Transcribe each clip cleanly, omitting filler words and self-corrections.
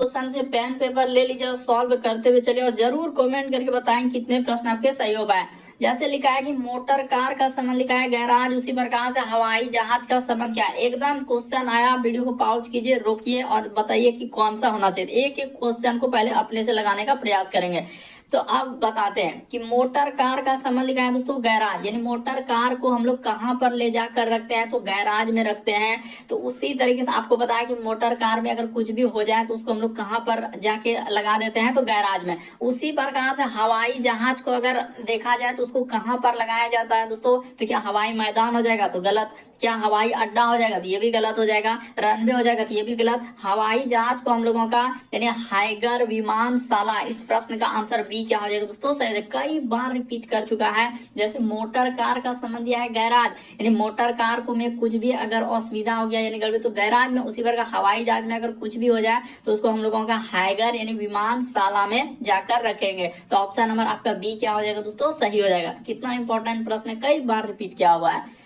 Question से pen paper ले लीजिए और सॉल्व करते हुए चलिए और जरूर कमेंट करके बताएं कितने प्रश्न आपके सही हो पाए। जैसे लिखा है कि मोटर कार का संबंध लिखा है गैराज, उसी प्रकार से हवाई जहाज का संबंध क्या है। एकदम क्वेश्चन आया, वीडियो को पॉज कीजिए, रोकिए और बताइए कि कौन सा होना चाहिए। एक एक क्वेश्चन को पहले अपने से लगाने का प्रयास करेंगे। तो अब बताते हैं कि मोटर कार का संबंध लिखा है दोस्तों गैराज, यानी मोटर कार को हम लोग कहाँ पर ले जाकर रखते हैं, तो गैराज में रखते हैं। तो उसी तरीके से आपको बताया कि मोटर कार में अगर कुछ भी हो जाए तो उसको हम लोग कहाँ पर जाके लगा देते हैं, तो गैराज में। उसी प्रकार से हवाई जहाज को अगर देखा जाए तो उसको कहाँ पर लगाया जाता है दोस्तों, तो क्या हवाई मैदान हो जाएगा, तो गलत। क्या हवाई अड्डा हो जाएगा, तो ये भी गलत हो जाएगा। रनवे हो जाएगा, तो ये भी गलत। हवाई जहाज को हम लोगों का यानी हाइगर विमानशाला, इस प्रश्न का आंसर बी क्या हो जाएगा दोस्तों, सही। कई बार रिपीट कर चुका है। जैसे मोटर कार का संबंध दिया है गैराज, यानी मोटर कार को में कुछ भी अगर असुविधा हो गया यानी गड़बड़ी तो गैराज में। उसी प्रकार हवाई जहाज में अगर कुछ भी हो जाए तो उसको हम लोगों का हाइगर यानी विमानशाला में जाकर रखेंगे। तो ऑप्शन नंबर आपका बी क्या हो जाएगा दोस्तों, सही हो जाएगा। कितना इंपॉर्टेंट प्रश्न है, कई बार रिपीट किया हुआ है।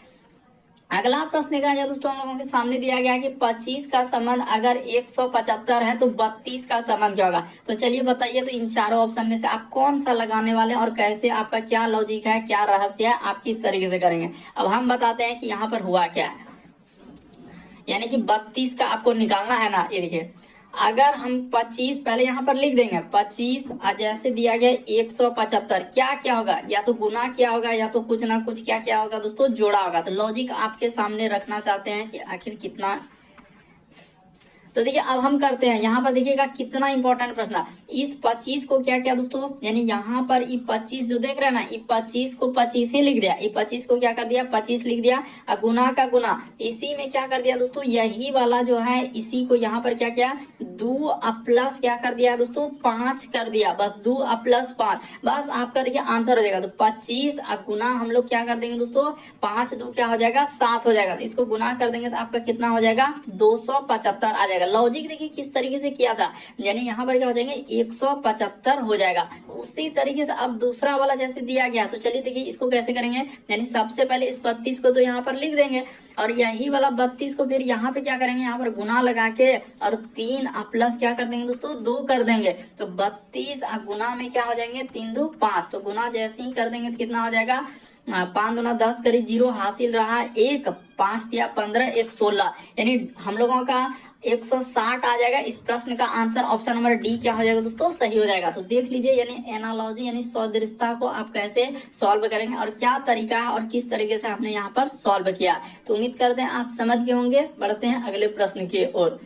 अगला प्रश्न क्या है दोस्तों, हम लोगों के सामने दिया गया है कि 25 का संबंध अगर 175 है तो 32 का संबंध क्या होगा। तो चलिए बताइए, तो इन चारों ऑप्शन में से आप कौन सा लगाने वाले और कैसे, आपका क्या लॉजिक है, क्या रहस्य है, आप किस तरीके से करेंगे। अब हम बताते हैं कि यहाँ पर हुआ क्या है। यानी कि 32 का आपको निकालना है ना, ये देखिए। अगर हम 25 पहले यहाँ पर लिख देंगे, 25 जैसे दिया गया 175, क्या क्या होगा, या तो गुना क्या होगा या तो कुछ ना कुछ क्या क्या होगा दोस्तों, जोड़ा होगा। तो लॉजिक आपके सामने रखना चाहते हैं कि आखिर कितना। तो देखिए अब हम करते हैं, यहाँ पर देखिएगा कितना इंपॉर्टेंट प्रश्न है। इस 25 को क्या क्या दोस्तों, यानी यहाँ पर ये 25 जो देख रहे हैं ना, ये 25 को 25 ही लिख दिया। ये 25 को क्या कर दिया, 25 लिख दिया। और गुना का गुना इसी में क्या कर दिया दोस्तों, यही वाला जो है इसी को यहाँ पर क्या किया, 2 प्लस क्या कर दिया दोस्तों, 5 कर दिया। बस 2 प्लस 5, बस आपका देखिए आंसर हो जाएगा। तो 25 गुना हम लोग क्या कर देंगे दोस्तों, 5 2 क्या हो जाएगा, 7 हो जाएगा। तो इसको गुना कर देंगे तो आपका कितना हो जाएगा, 275 आ जाएगा। लॉजिक देखिए किस तरीके से किया था, यानी यहाँ पर क्या हो जाएंगे 175 हो जाएगा। उसी तरीके से अब दूसरा वाला जैसे दिया गया, तो चलिए देखिए इसको कैसे करेंगे। यानी सबसे पहले इस 32 को तो यहाँ पर लिख देंगे और यही वाला 32 को फिर यहाँ पे क्या करेंगे, यहाँ पर गुना लगा के और 3 प्लस क्या कर देंगे दोस्तों, 2 कर देंगे। तो 32 गुना में क्या हो जाएंगे, 3 2 5। तो गुना जैसे ही कर देंगे तो कितना हो जाएगा, 5 दूना 10 करीब 0 हासिल रहा, 1 5 दिया 15 1 16, यानी हम लोगों का 160 आ जाएगा। इस प्रश्न का आंसर ऑप्शन नंबर डी क्या हो जाएगा दोस्तों, सही हो जाएगा। तो देख लीजिए, यानी एनालॉजी यानी सदृशता को आप कैसे सॉल्व करेंगे और क्या तरीका है और किस तरीके से आपने यहाँ पर सॉल्व किया। तो उम्मीद करते हैं आप समझ गए होंगे। बढ़ते हैं अगले प्रश्न की ओर।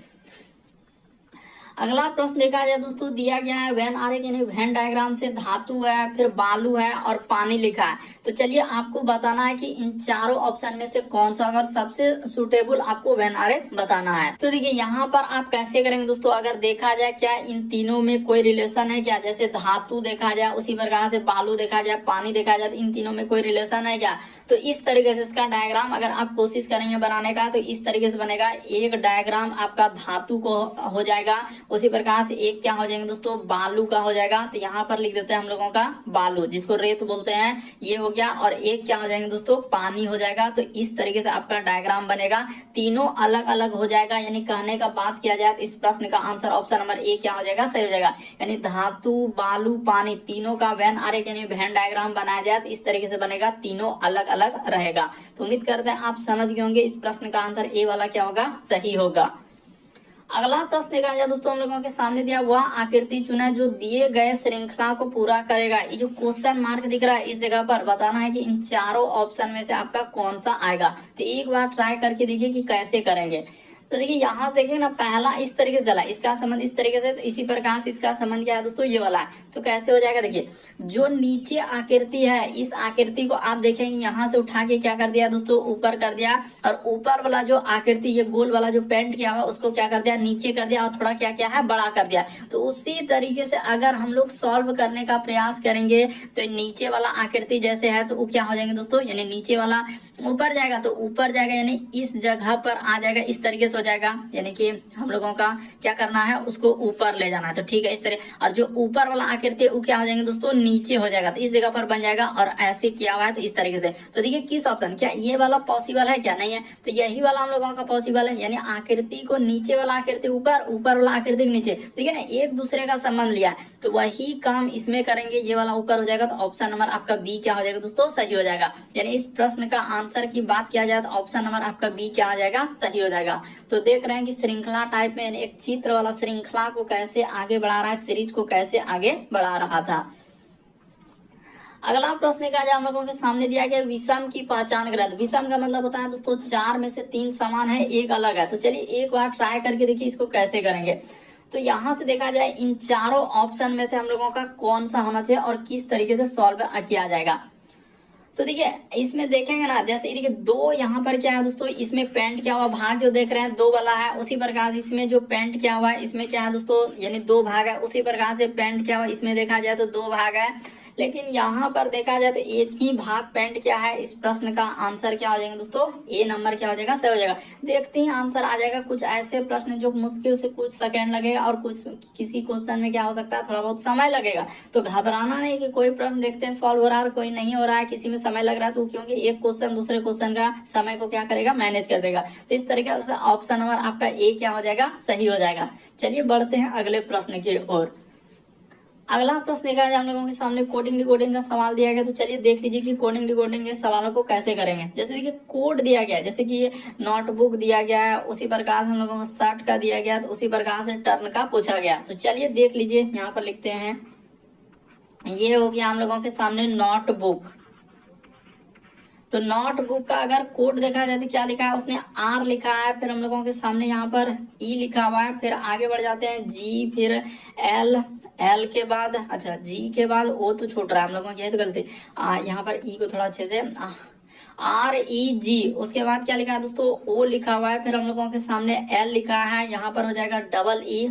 अगला प्रश्न देखा जाए दोस्तों, दिया गया है वेन आरेख यानी वेन डायग्राम से धातु है, फिर बालू है और पानी लिखा है। तो चलिए आपको बताना है कि इन चारों ऑप्शन में से कौन सा अगर सबसे सुटेबल आपको वेन आरेख बताना है। तो देखिए यहाँ पर आप कैसे करेंगे दोस्तों, अगर देखा जाए क्या इन तीनों में कोई रिलेशन है क्या, जैसे धातु देखा जाए, उसी प्रकार से बालू देखा जाए, पानी देखा जाए, तो इन तीनों में कोई रिलेशन है क्या। तो इस तरीके से इसका डायग्राम अगर आप कोशिश करेंगे बनाने का तो इस तरीके से बनेगा। एक डायग्राम आपका धातु को हो जाएगा, उसी प्रकार से एक क्या हो जाएंगे दोस्तों, बालू का हो जाएगा। तो यहाँ पर लिख देते हैं हम लोगों का बालू, जिसको रेत बोलते हैं, ये हो गया। और एक क्या हो जाएंगे दोस्तों, पानी हो जाएगा। तो इस तरीके से आपका डायग्राम बनेगा, तीनों अलग अलग हो जाएगा। यानी कहने का बात किया जाए तो इस प्रश्न का आंसर ऑप्शन नंबर ए क्या हो जाएगा, सही हो जाएगा। यानी धातु बालू पानी तीनों का वेन आरेख यानी वेन डायग्राम बनाया जाए तो इस तरीके से बनेगा, तीनों अलग अलग रहेगा। तो उम्मीद करते हैं आप समझ गए होंगे। इस प्रश्न का आंसर ए वाला क्या होगा, सही होगा। अगला प्रश्न देखा जाए दोस्तों, हम लोगों के सामने दिया हुआ आकृति चुने जो दिए गए श्रृंखला को पूरा करेगा। ये जो क्वेश्चन मार्क दिख रहा है इस जगह पर बताना है कि इन चारों ऑप्शन में से आपका कौन सा आएगा। तो एक बार ट्राई करके देखिए कि कैसे करेंगे। तो देखिए यहाँ देखिए ना, पहला इस तरीके से चला, इसका संबंध इस तरीके से, इसी प्रकार से इसका संबंध क्या है दोस्तों, ये वाला है। तो कैसे हो जाएगा, देखिए जो नीचे आकृति है इस आकृति को आप देखेंगे यहाँ से उठा के क्या कर दिया दोस्तों, ऊपर कर दिया। और ऊपर वाला जो आकृति ये गोल वाला जो पेंट किया हुआ उसको क्या कर दिया, नीचे कर दिया और थोड़ा क्या क्या है, बड़ा कर दिया। तो उसी तरीके से अगर हम लोग सॉल्व करने का प्रयास करेंगे तो नीचे वाला आकृति जैसे है तो वो क्या हो जाएंगे दोस्तों, यानी नीचे वाला ऊपर जाएगा तो ऊपर जाएगा यानी इस जगह पर आ जाएगा, इस तरीके से हो जाएगा, यानी कि हम लोगों का क्या करना है, उसको ऊपर ले जाना है। तो ठीक है इस तरह, और जो ऊपर वाला आकृति वो क्या हो जाएंगे दोस्तों, नीचे हो जाएगा, तो इस जगह पर बन जाएगा। और ऐसे किया हुआ है तो इस तरीके से। तो देखिए किस ऑप्शन, क्या ये वाला पॉसिबल है, क्या नहीं है, तो यही वाला हम लोगों का पॉसिबल है, यानी आकृति को नीचे वाला आकृति ऊपर, ऊपर वाला आकृति नीचे, ठीक है ना, एक दूसरे का संबंध लिया है, तो वही काम इसमें करेंगे, ये वाला ऊपर हो जाएगा। तो ऑप्शन नंबर आपका बी क्या हो जाएगा दोस्तों, सही हो जाएगा। यानी इस प्रश्न का आंसर की बात किया जाए तो ऑप्शन नंबर आपका बी क्या आ जाएगा, सही हो जाएगा। तो देख रहे हैं कि श्रृंखला टाइप में एक चित्र वाला श्रृंखला को कैसे आगे बढ़ा रहा है, सीरीज को कैसे आगे बढ़ा रहा था। अगला प्रश्न का हम लोगों के सामने दिया गया, विषम की पहचान करें। विषम का मतलब होता है दोस्तों 4 में से 3 समान है, एक अलग है। तो चलिए एक बार ट्राई करके देखिए इसको कैसे करेंगे। तो यहाँ से देखा जाए इन चारों ऑप्शन में से हम लोगों का कौन सा होना चाहिए और किस तरीके से सॉल्व किया जाएगा। तो देखिए इसमें देखेंगे ना, जैसे देखिए 2 यहाँ पर क्या है दोस्तों, इसमें पेंट किया हुआ भाग जो देख रहे हैं 2 वाला है, उसी प्रकार से इसमें जो पेंट किया हुआ है इसमें क्या है दोस्तों, यानी 2 भाग है, उसी प्रकार से पेंट किया हुआ इसमें देखा जाए तो 2 भाग है। लेकिन यहाँ पर देखा जाए तो एक ही भाग पेंट क्या है, इस प्रश्न का आंसर क्या हो जाएगा दोस्तों, ए नंबर क्या हो जाएगा, सही हो जाएगा। देखते ही आंसर आ जाएगा। कुछ ऐसे प्रश्न जो मुश्किल से कुछ सेकंड लगेगा और कुछ किसी क्वेश्चन में क्या हो सकता है थोड़ा बहुत समय लगेगा। तो घबराना नहीं कि कोई प्रश्न देखते हैं सॉल्व हो रहा है और कोई नहीं हो रहा है, किसी में समय लग रहा है, तो क्योंकि एक क्वेश्चन दूसरे क्वेश्चन का समय को क्या करेगा, मैनेज कर देगा। तो इस तरीके से ऑप्शन नंबर आपका ए क्या हो जाएगा, सही हो जाएगा। चलिए बढ़ते हैं अगले प्रश्न की ओर। अगला प्रश्न देखा जाए हम लोगों के सामने कोडिंग डिकोडिंग का सवाल दिया गया। तो चलिए देख लीजिए कि कोडिंग डिकोडिंग के सवालों को कैसे करेंगे। जैसे देखिए कोड दिया गया है, जैसे कि ये नोटबुक दिया गया है, उसी प्रकार से हम लोगों को शर्ट का दिया गया, तो उसी प्रकार से टर्न का पूछा गया। तो चलिए देख लीजिए, यहाँ पर लिखते हैं, ये हो गया हम लोगों के सामने नोटबुक। तो नोटबुक का अगर कोड देखा जाए तो क्या लिखा है, उसने आर लिखा है, फिर हम लोगों के सामने यहाँ पर ई लिखा हुआ है, फिर आगे बढ़ जाते हैं जी, फिर एल, एल के बाद अच्छा जी के बाद ओ तो छूट रहा है हम लोगों की, तो गलती यहाँ पर ई को थोड़ा अच्छे से आर ई जी, उसके बाद क्या लिखा है दोस्तों, ओ लिखा हुआ है, फिर हम लोगों के सामने एल लिखा है, यहाँ पर हो जाएगा डबल ई,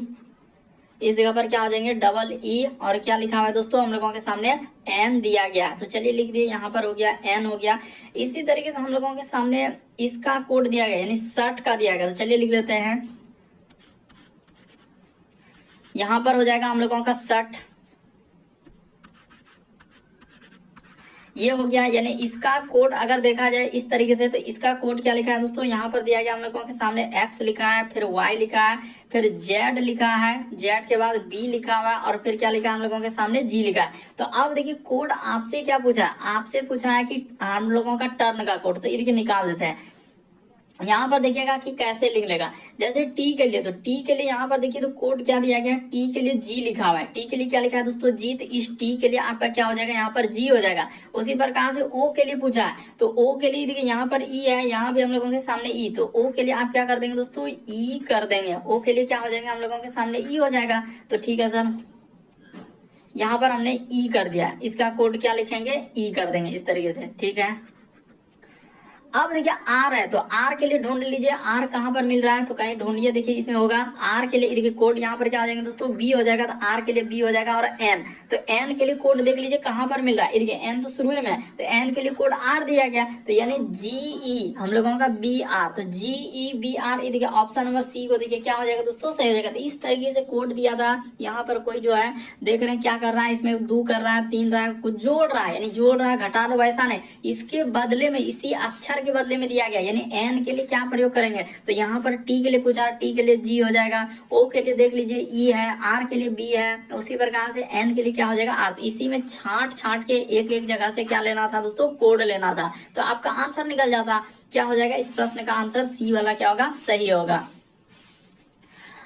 इस जगह पर क्या हो जाएंगे डबल ई, और क्या लिखा हुआ है दोस्तों हम लोगों के सामने एन दिया गया। तो चलिए लिख दिए, यहाँ पर हो गया एन हो गया। इसी तरीके से हम लोगों के सामने इसका कोड दिया गया, यानी शर्ट का दिया गया। तो चलिए लिख लेते हैं, यहाँ पर हो जाएगा हम लोगों का शर्ट, ये हो गया। यानी इसका कोड अगर देखा जाए इस तरीके से, तो इसका कोड क्या लिखा है दोस्तों, यहाँ पर दिया गया हम लोगों के सामने एक्स लिखा है, फिर वाई लिखा है, फिर जेड लिखा है, जेड के बाद बी लिखा हुआ है, और फिर क्या लिखा है हम लोगों के सामने जी लिखा है। तो अब देखिए कोड आपसे क्या पूछा है, आपसे पूछा है कि हम लोगों का टर्न का कोड, तो ये देखिए निकाल देते हैं। यहाँ पर देखिएगा कि कैसे लिख लेगा। जैसे टी के लिए, तो टी के लिए यहाँ पर देखिए तो कोड क्या दिया गया है, टी के लिए जी लिखा हुआ है। टी के लिए क्या लिखा है दोस्तों, जी, तो इस टी के लिए आपका क्या हो जाएगा, यहाँ पर जी हो जाएगा। उसी प्रकार से ओ के लिए पूछा है, तो ओ के लिए देखिए यहाँ पर ई है, यहाँ भी हम लोगों के सामने ई, तो ओ के लिए आप क्या कर देंगे दोस्तों, ई कर देंगे। ओ के लिए क्या हो जाएगा हम लोगों के सामने ई हो जाएगा। तो ठीक है सर, यहाँ पर हमने ई कर दिया, इसका कोड क्या लिखेंगे, ई कर देंगे इस तरीके से, ठीक है। अब देखिए आर है, तो आर के लिए ढूंढ लीजिए, आर कहाँ पर मिल रहा है, तो कहीं ढूंढिए, देखिए इसमें होगा। आर के लिए देखिए कोड यहाँ पर क्या हो जाएगा दोस्तों, बी हो जाएगा, तो आर के लिए बी हो जाएगा। और एन, तो एन के लिए कोड देख लीजिए कहाँ पर मिल रहा है, देखिए एन तो शुरू में है, तो एन के लिए कोड आर दिया गया, तो यानी जीई हम लोगों का बी आर, तो जीई बी आर, ये देखिए ऑप्शन नंबर सी को देखिए क्या हो जाएगा दोस्तों, सही हो जाएगा। तो इस तरीके से कोड दिया था। यहाँ पर कोई जो है देख रहे हैं क्या कर रहा है, इसमें 2 कर रहा है, 3 रहा है, कुछ जोड़ रहा है, यानी जोड़ रहा है, घटा लो, वैसा नहीं, इसके बदले में इसी अक्षर के बदले में दिया गया, यानी एन के लिए क्या प्रयोग करेंगे, तो यहाँ पर टी के लिए पूछा, टी के लिए जी हो जाएगा, ओ के लिए देख लीजिए ई है, आर के लिए बी है, उसी प्रकार से एन के लिए क्या हो जाएगा आर। तो इसी में छाट छाट के एक एक जगह से क्या लेना था दोस्तों, कोड लेना था, तो आपका आंसर निकल जाता। क्या हो जाएगा, इस प्रश्न का आंसर सी वाला क्या होगा, सही होगा।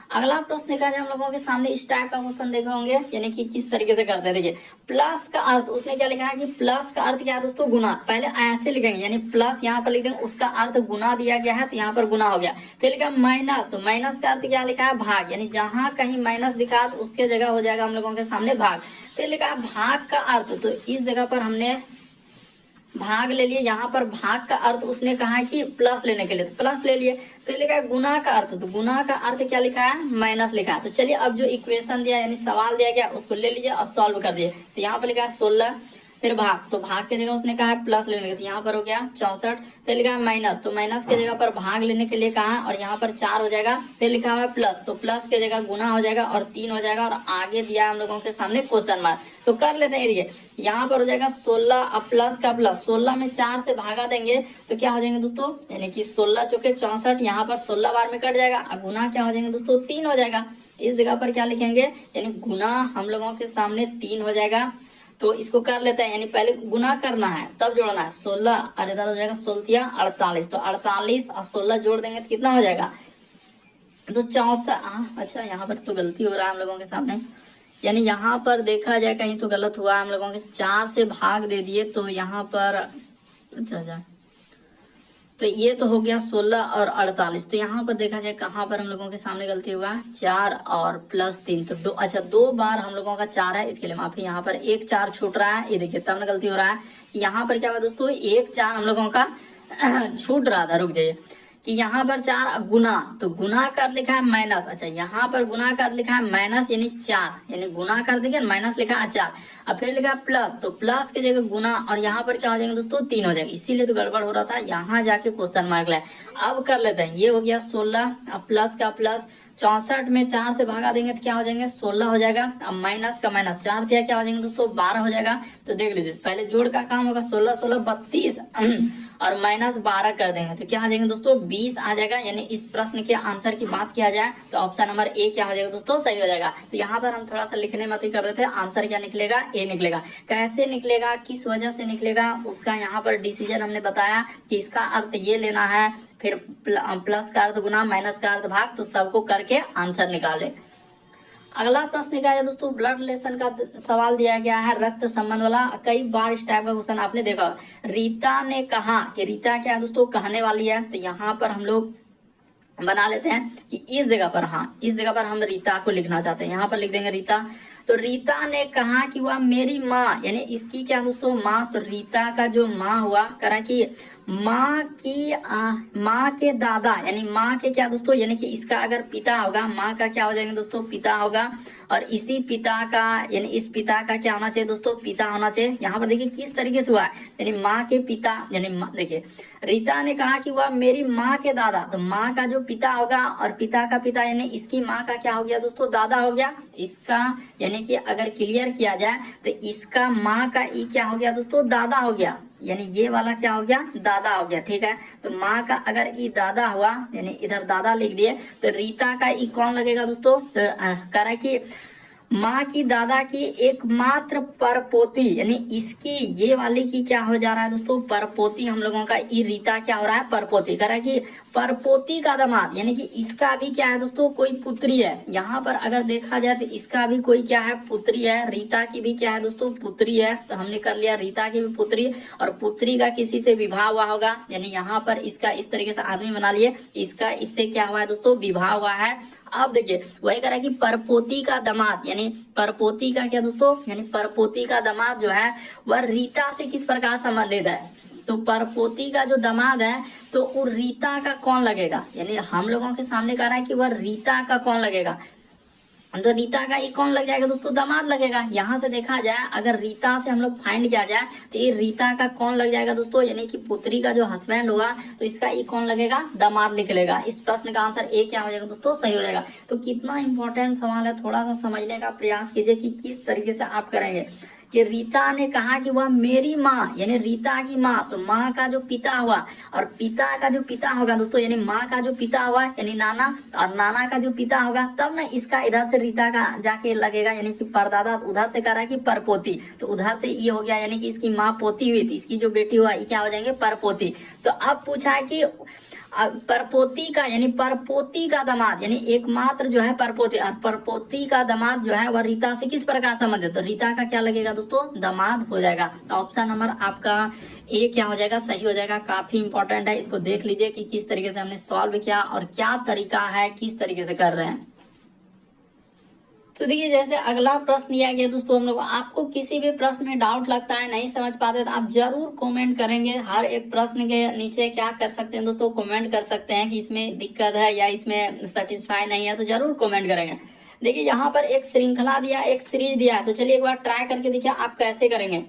अगला प्रश्न देखा जाए हम लोगों के सामने, इस टाइप का क्वेश्चन देखे होंगे, यानी कि किस तरीके से करते हैं। देखिए प्लस का अर्थ, उसने क्या लिखा है कि प्लस का अर्थ क्या है दोस्तों, गुना। पहले ऐसे लिखेंगे, यानी प्लस यहाँ पर लिख देंगे, उसका अर्थ गुना दिया गया है, तो यहाँ पर गुना हो गया। फिर लिखा माइनस, तो माइनस का अर्थ क्या लिखा है, भाग, यानी जहां कहीं माइनस दिखा तो उसके जगह हो जाएगा हम लोगों के सामने भाग। फिर लिखा है भाग का अर्थ, तो इस जगह पर हमने भाग ले लिए, यहाँ पर भाग का अर्थ उसने कहा है कि प्लस लेने के लिए, तो प्लस ले लिए। फिर लिखा है गुना का अर्थ, तो गुना का अर्थ क्या लिखा है, माइनस लिखा है। तो चलिए अब जो इक्वेशन दिया यानी सवाल दिया गया उसको ले लीजिए और सॉल्व कर दिए। तो यहाँ पर लिखा है 16, फिर भाग, तो भाग की जगह उसने कहा है प्लस लेने के, तो यहाँ पर हो गया 64। फिर लिखा है माइनस, तो माइनस की जगह पर भाग लेने के लिए कहा और यहाँ पर 4 हो जाएगा। फिर लिखा हुआ है प्लस, तो प्लस की जगह गुना हो जाएगा और 3 हो जाएगा, और आगे दिया हम लोगों के सामने क्वेश्चन मार्क। तो कर लेते हैं, देखिए यहाँ पर हो जाएगा 16 अब प्लस का प्लस, 16 में 4 से भागा देंगे तो क्या हो जाएंगे दोस्तों, यानी कि 16 चौके 64, यहाँ पर 16 बार में कट जाएगा। अब गुना क्या हो जाएंगे दोस्तों, 3 हो जाएगा। इस जगह पर क्या लिखेंगे, यानी गुना हम लोगों के सामने 3 हो जाएगा। तो इसको कर लेते हैं, यानी पहले गुना करना है तब जोड़ना है। 16 और इधर हो जाएगा 16 48, तो 48 और 16 जोड़ देंगे तो कितना हो जाएगा, तो 64। अच्छा यहाँ पर तो गलती हो रहा है हम लोगों के सामने, यानी यहाँ पर देखा जाए कहीं तो गलत हुआ हम लोगों के, 4 से भाग दे दिए तो यहाँ पर अच्छा, तो ये तो हो गया 16 और 48। तो यहाँ पर देखा जाए कहाँ पर हम लोगों के सामने गलती हुआ, 4 और प्लस 3, तो 2, अच्छा 2 बार हम लोगों का 4 है, इसके लिए माफी। यहाँ पर 1 4 छूट रहा है, ये देखिए तब ना गलती हो रहा है कि यहाँ पर क्या हुआ दोस्तों, 1 4 हम लोगों का छूट रहा था, रुक जाइए, कि यहाँ पर 4 गुना, तो गुना कर लिखा है माइनस, अच्छा यहाँ पर गुना कर लिखा है माइनस यानी 4, यानी गुना कर देखिए माइनस लिखा है 4, अब फिर लिखा है प्लस, तो प्लस की जगह गुना और यहाँ पर क्या हो जाएंगे दोस्तों, 3 हो जाएगा, इसीलिए तो गड़बड़ हो रहा था, यहाँ जाके क्वेश्चन मार्क लाए। अब कर लेते हैं, ये हो गया 16, अब प्लस का प्लस, 64 में 4 से भागा देंगे तो क्या हो जाएंगे, 16 हो जाएगा। अब माइनस का माइनस 4 दिया, क्या हो जाएंगे दोस्तों, 12 हो जाएगा। तो देख लीजिए पहले जोड़ का काम होगा, 16 16 32 और माइनस 12 कर देंगे तो क्या आ जाएंगे दोस्तों, 20 आ जाएगा। यानी इस प्रश्न के आंसर की बात किया जाए तो ऑप्शन नंबर ए क्या हो जाएगा दोस्तों, सही हो जाएगा। तो यहाँ पर हम थोड़ा सा लिखने मत ही कर रहे थे, आंसर क्या निकलेगा, ए निकलेगा। कैसे निकलेगा, किस वजह से निकलेगा, उसका यहाँ पर डिसीजन हमने बताया कि इसका अर्थ ये लेना है, फिर प्लस का अर्थ गुना, माइनस का अर्थ भाग, तो सबको करके आंसर निकाले। अगला प्रश्न निकाला दोस्तों, ब्लड रिलेशन का सवाल दिया गया है, रक्त संबंध वाला। कई बार इस टाइप का क्वेश्चन आपने देखा। रीता ने कहा कि रीता क्या है दोस्तों, कहने वाली है, तो यहाँ पर हम लोग बना लेते हैं कि इस जगह पर, हाँ इस जगह पर हम रीता को लिखना चाहते हैं, यहाँ पर लिख देंगे रीता। तो रीता ने कहा कि वह मेरी माँ, यानी इसकी क्या दोस्तों, माँ, तो रीता का जो माँ हुआ, करा कि माँ की माँ के दादा, यानी माँ के क्या दोस्तों, यानी कि इसका अगर पिता होगा, माँ का क्या हो जाएगा दोस्तों, पिता होगा, और इसी पिता का, यानी इस पिता का क्या होना चाहिए दोस्तों, पिता होना चाहिए। यहाँ पर देखिए किस तरीके से हुआ है, यानी माँ के पिता, यानी देखिए रीता ने कहा कि वह मेरी माँ के दादा, तो माँ का जो पिता होगा और पिता का पिता, यानी इसकी माँ का क्या हो गया दोस्तों, दादा हो गया। इसका यानी कि अगर क्लियर किया जाए तो इसका माँ का ई क्या हो गया दोस्तों, दादा हो गया, यानी ये वाला क्या हो गया, दादा हो गया, ठीक है। तो माँ का अगर ई दादा हुआ, यानी इधर दादा लिख दिए, तो रीता का ई कौन लगेगा दोस्तों, तो कह रहा है कि माँ की दादा की एकमात्र परपोती, यानी इसकी ये वाली की क्या हो जा रहा है दोस्तों, परपोती, हम लोगों का ई रीता क्या हो रहा है, परपोती। कह रहा है कि परपोती का दामाद, यानी कि इसका भी क्या है दोस्तों, कोई पुत्री है। यहाँ पर अगर देखा जाए तो इसका भी कोई क्या है, पुत्री है। रीता की भी क्या है दोस्तों, पुत्री है। तो हमने कर लिया रीता की भी पुत्री, और पुत्री का किसी से विवाह हुआ होगा, यानी यहाँ पर इसका इस तरीके से आदमी बना लिए, इसका इससे क्या हुआ है दोस्तों, विवाह हुआ है। अब देखिए वही कह रहा है कि परपोती का दामाद, यानी परपोती का क्या दोस्तों, यानी परपोती का दामाद जो है वह रीता से किस प्रकार संबंधित है। तो परपोती का जो दामाद है तो वो रीता का कौन लगेगा, यानी हम लोगों के सामने कह रहा है कि वह रीता का कौन लगेगा, तो रीता का ये कौन लग जाएगा दोस्तों, दामाद लगेगा। यहाँ से देखा जाए अगर रीता से हम लोग फाइंड किया जाए तो ये रीता का कौन लग जाएगा दोस्तों, यानी कि पुत्री का जो हस्बैंड होगा तो इसका ये कौन लगेगा, दामाद निकलेगा। इस प्रश्न का आंसर ए क्या हो जाएगा दोस्तों, सही हो जाएगा। तो कितना इंपॉर्टेंट सवाल है, थोड़ा सा समझने का प्रयास कीजिए कि किस तरीके से आप करेंगे। कि रीता ने कहा कि वह मेरी माँ, यानी रीता की माँ, तो माँ का जो पिता हुआ और पिता का जो पिता होगा दोस्तों, यानी माँ का जो पिता हुआ यानी नाना, और नाना का जो पिता होगा, तब ना इसका इधर से रीता का जाके लगेगा, यानी कि परदादा। उधर से कह रहा है कि परपोती, तो उधर से ये हो गया, यानी कि इसकी माँ पोती हुई थी, इसकी जो बेटी हुआ ये क्या हो जाएंगे, परपोती। तो अब पूछा है कि परपोती का, यानी परपोती का दामाद, यानी एकमात्र जो है परपोती, और परपोती का दामाद जो है वह रीता से किस प्रकार संबंधित, तो रीता का क्या लगेगा दोस्तों, दामाद हो जाएगा। तो ऑप्शन नंबर आपका ए क्या हो जाएगा, सही हो जाएगा। काफी इंपॉर्टेंट है, इसको देख लीजिए कि किस तरीके से हमने सॉल्व किया और क्या तरीका है, किस तरीके से कर रहे हैं। तो देखिए जैसे अगला प्रश्न दिया गया दोस्तों, हम लोग आपको किसी भी प्रश्न में डाउट लगता है, नहीं समझ पाते, तो आप जरूर कमेंट करेंगे। हर एक प्रश्न के नीचे क्या कर सकते हैं दोस्तों, कमेंट कर सकते हैं कि इसमें दिक्कत है या इसमें सेटिस्फाई नहीं है, तो जरूर कमेंट करेंगे। देखिए यहाँ पर एक श्रृंखला दिया, एक सीरीज दिया है, तो चलिए एक बार ट्राई करके देखिए आप कैसे करेंगे।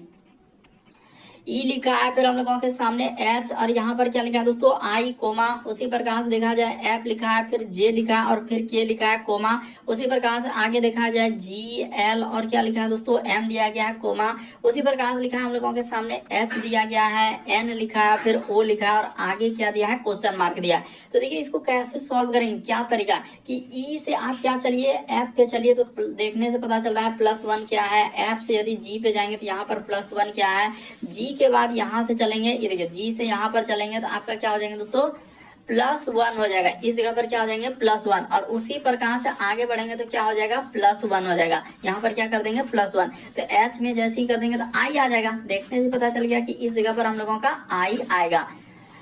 ई लिखा है, फिर हम लोगों के सामने एच, और यहाँ पर क्या लिखा है दोस्तों आई कोमा। उसी प्रकार से देखा जाए एफ लिखा है, फिर जे लिखा है और फिर के लिखा है कोमा। उसी प्रकार से आगे देखा जाए जी एल और क्या लिखा है दोस्तों एम दिया गया है कोमा। उसी प्रकार से लिखा है हम लोगों के सामने एच दिया गया है, एन लिखा है, फिर ओ लिखा है और आगे क्या दिया है क्वेश्चन मार्क दिया है। तो देखिए इसको कैसे सॉल्व करेंगे, क्या तरीका कि ई से आप क्या चलिए एफ पे चलिए, तो देखने से पता चल रहा है +1 क्या है। एफ से यदि जी पे जाएंगे तो यहाँ पर +1 क्या है। जी के बाद यहाँ से चलेंगे, ये देखिए जी से यहाँ पर चलेंगे तो आपका क्या हो जाएंगे दोस्तों +1 हो जाएगा। इस जगह पर क्या हो जाएंगे +1, और उसी प्रकार से आगे बढ़ेंगे तो क्या हो जाएगा +1 हो जाएगा। यहाँ पर क्या कर देंगे +1, तो एच में जैसे ही कर देंगे तो आई आ जाएगा। देखने से पता चल गया कि इस जगह पर हम लोगों का आई आएगा।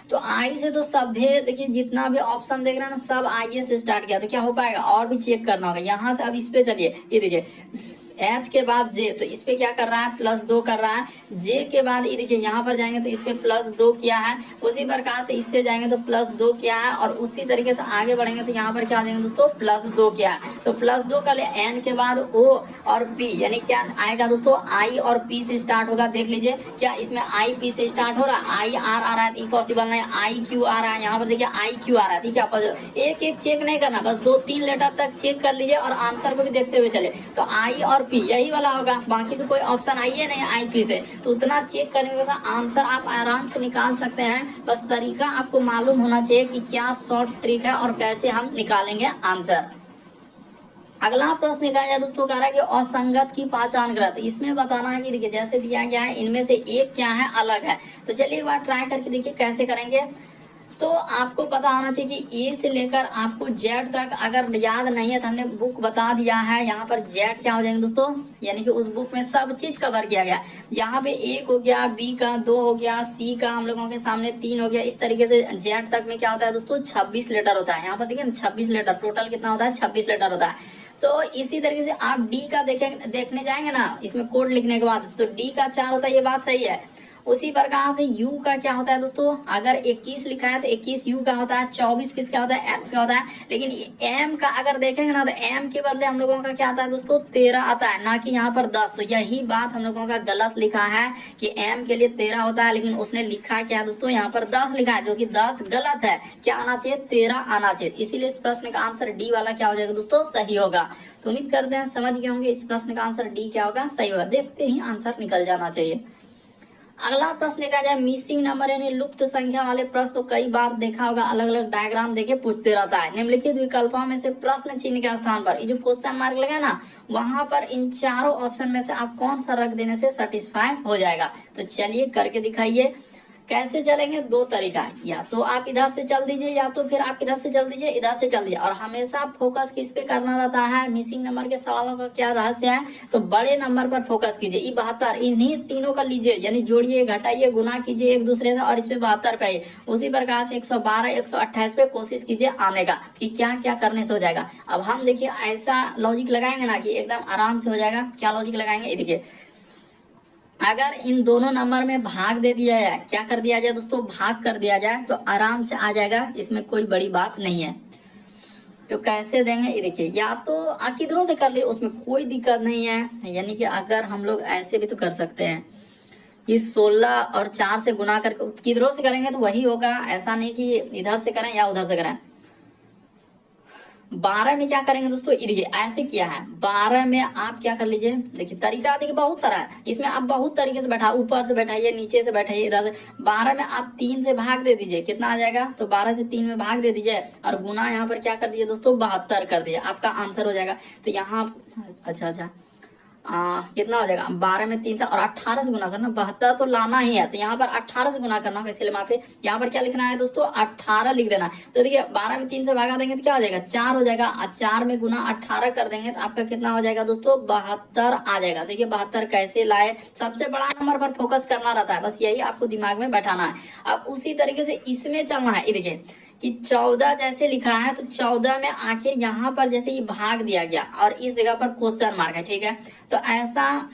तो आई से तो सभ्य देखिए जितना भी ऑप्शन देख रहे हैं ना सब आई से स्टार्ट किया, तो क्या हो पाएगा और भी चेक करना होगा। यहाँ से अब इस पे चलिए, ये देखिए एच के बाद जे, तो इस पे क्या कर रहा है +2 कर रहा है। जे के बाद ये देखिए यहाँ पर जाएंगे तो इस पे +2 किया है। उसी प्रकार से इससे जाएंगे तो +2 किया है, और उसी तरीके से आगे बढ़ेंगे तो यहाँ पर क्या आ जाएंगे दोस्तों +2 किया है। तो +2 का ले एन के बाद ओ और पी, यानी क्या आएगा दोस्तों आई और पी से स्टार्ट होगा। देख लीजिए क्या इसमें आई पी से स्टार्ट हो रहा है, आई आर आ रहा है, पॉसिबल नहीं। आई क्यू आ रहा है, यहाँ पर देखिए आई क्यू आ रहा है, ठीक है। एक एक चेक नहीं करना, बस 2-3 लेटर तक चेक कर लीजिए और आंसर को भी देखते हुए चले। तो आई और पी यही वाला होगा, बाकी तो कोई ऑप्शन आई है नहीं आई पी से। तो उतना चेक करने के आंसर आप आराम से निकाल सकते हैं। बस तरीका आपको मालूम होना चाहिए कि क्या शॉर्ट ट्रिक है और कैसे हम निकालेंगे आंसर। अगला प्रश्न निकाला जाए दोस्तों, कह रहा है कि असंगत की पहचान करें। तो इसमें बताना है कि देखिए जैसे दिया गया है इनमें से एक क्या है अलग है। तो चलिए एक बार ट्राई करके देखिए कैसे करेंगे। तो आपको पता होना चाहिए कि ए से लेकर आपको जेड तक अगर याद नहीं है तो हमने बुक बता दिया है। यहाँ पर जेड क्या हो जाएंगे दोस्तों, यानी कि उस बुक में सब चीज कवर किया गया। यहाँ पे 1 हो गया, बी का 2 हो गया, सी का हम लोगों के सामने 3 हो गया। इस तरीके से जेड तक में क्या होता है दोस्तों 26 लेटर होता है। यहाँ पर देखिए 26 लेटर, टोटल कितना होता है 26 लेटर होता है। तो इसी तरीके से आप डी का देखने जाएंगे ना, इसमें कोड लिखने के बाद, तो डी का 4 होता है, ये बात सही है। उसी प्रकार से U का क्या होता है दोस्तों, अगर 21 लिखा है तो 21 U का होता है, 24 किसका होता है X का होता है। लेकिन M का अगर देखेंगे ना तो M के बदले हम लोगों का क्या आता है दोस्तों 13 आता है, ना कि यहाँ पर 10। तो यही बात हम लोगों का गलत लिखा है कि M के लिए 13 होता है, लेकिन उसने लिखा क्या है दोस्तों यहाँ पर 10 लिखा है, जो कि 10 गलत है। क्या आना चाहिए 13 आना चाहिए। इसीलिए इस प्रश्न का आंसर डी वाला क्या हो जाएगा दोस्तों सही होगा। तो उम्मीद करते हैं समझ गए होंगे इस प्रश्न का आंसर डी क्या होगा सही होगा। देखते ही आंसर निकल जाना चाहिए। अगला प्रश्न देखा जाए मिसिंग नंबर यानी लुप्त संख्या वाले प्रश्न तो कई बार देखा होगा, अलग अलग डायग्राम देके पूछते रहता है। निम्नलिखित विकल्पों में से प्रश्न चिन्ह के स्थान पर ये जो क्वेश्चन मार्क लगा ना, वहां पर इन चारों ऑप्शन में से आप कौन सा रख देने से सेटिस्फाई हो जाएगा। तो चलिए करके दिखाइए। कैसे चलेंगे, 2 तरीका है, या तो आप इधर से चल दीजिए या तो फिर आप इधर से चल दीजिए, इधर से चल दीजिए। और हमेशा फोकस किस पे करना रहता है, मिसिंग नंबर के सवालों का क्या रहस्य है, तो बड़े नंबर पर फोकस कीजिए। ये 72 इन्हीं तीनों का लीजिए, यानी जोड़िए घटाइए गुना कीजिए एक दूसरे से और इस पे 72 पे आइए। उसी प्रकार से 112 128 पे कोशिश कीजिए आने का कि क्या क्या करने से हो जाएगा। अब हम देखिए ऐसा लॉजिक लगाएंगे ना कि एकदम आराम से हो जाएगा। क्या लॉजिक लगाएंगे, देखिए अगर इन दोनों नंबर में भाग दे दिया जाए, क्या कर दिया जाए दोस्तों भाग कर दिया जाए, तो आराम से आ जाएगा, इसमें कोई बड़ी बात नहीं है। तो कैसे देंगे ये देखिए, या तो किधरों से कर लिए उसमें कोई दिक्कत नहीं है। यानी कि अगर हम लोग ऐसे भी तो कर सकते हैं कि 16 और 4 से गुना करके किधरों से करेंगे तो वही होगा। ऐसा नहीं कि इधर से करें या उधर से करें। 12 में क्या करेंगे दोस्तों, देखिए ऐसे किया है। 12 में आप क्या कर लीजिए, देखिए तरीका देखिए बहुत सारा है, इसमें आप बहुत तरीके से बैठा, ऊपर से बैठाइए, नीचे से बैठाइए, इधर से। 12 में आप 3 से भाग दे दीजिए, कितना आ जाएगा, तो 12 से 3 में भाग दे दीजिए और गुना यहाँ पर क्या कर दीजिए दोस्तों 72 कर दीजिए, आपका आंसर हो जाएगा। तो यहाँ अच्छा कितना हो जाएगा, 12 में 3 से और 18 से गुना करना, 72 तो लाना ही है, तो यहाँ पर 18 से गुना करना होगा। इसके लिए माफी, यहाँ पर क्या लिखना है दोस्तों 18 लिख देना। तो देखिए 12 में 3 से भागा देंगे तो क्या हो जाएगा 4 हो जाएगा, 4 में गुना 18 कर देंगे तो आपका कितना हो जाएगा दोस्तों 72 आ जाएगा। देखिए 72 कैसे लाए, सबसे बड़ा नंबर पर फोकस करना रहता है, बस यही आपको दिमाग में बैठाना है। अब उसी तरीके से इसमें चलना है। देखिए कि 14 जैसे लिखा है तो 14 में आखिर यहाँ पर जैसे ये भाग दिया गया और इस जगह पर क्वेश्चन मार्क है, ठीक है। तो ऐसा